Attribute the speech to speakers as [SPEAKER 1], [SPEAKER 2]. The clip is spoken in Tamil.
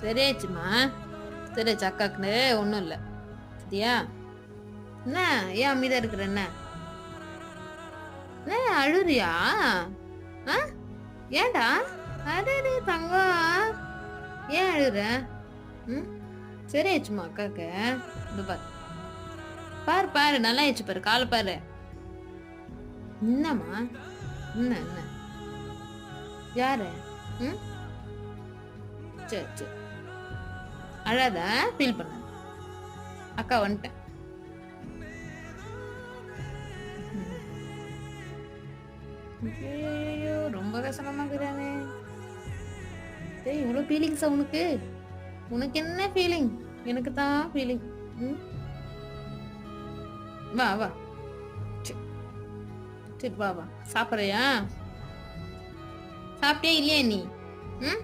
[SPEAKER 1] சரியாச்சுமா. சரியாச்சு. அக்காக்கு ஒண்ணும் இல்ல. சரியா? என்ன? ஏன் அமைதியா இருக்கிற என்ன? என்ன அழுறியா? ஆ? ஏன்டா? அடடே தங்கம். ஏன் அழுற? ம்? சரியாச்சுமா அக்காக்கு. இதோ பாரு. பாரு பாரு நல்லா ஆயிடுச்சு பாரு. கால பாரு. என்னம்மா? என்ன? யாரு? ம்? சரி சரி. அழாத. ஃபீல் பண்ணாத. அக்கா வந்துட்டேன். ஐயோ ரொம்ப கஷ்டமாக்குறானே. டேய் இவ்வளோ ஃபீலிங்ஸா உனக்கு? உனக்கு என்ன ஃபீலிங்? எனக்கு தான் ஃபீலிங். ம்? வா வா. சரி சரி வா வா. சாப்பிட்றியா? சாப்பிட்டியா இல்லையா நீ? ம்?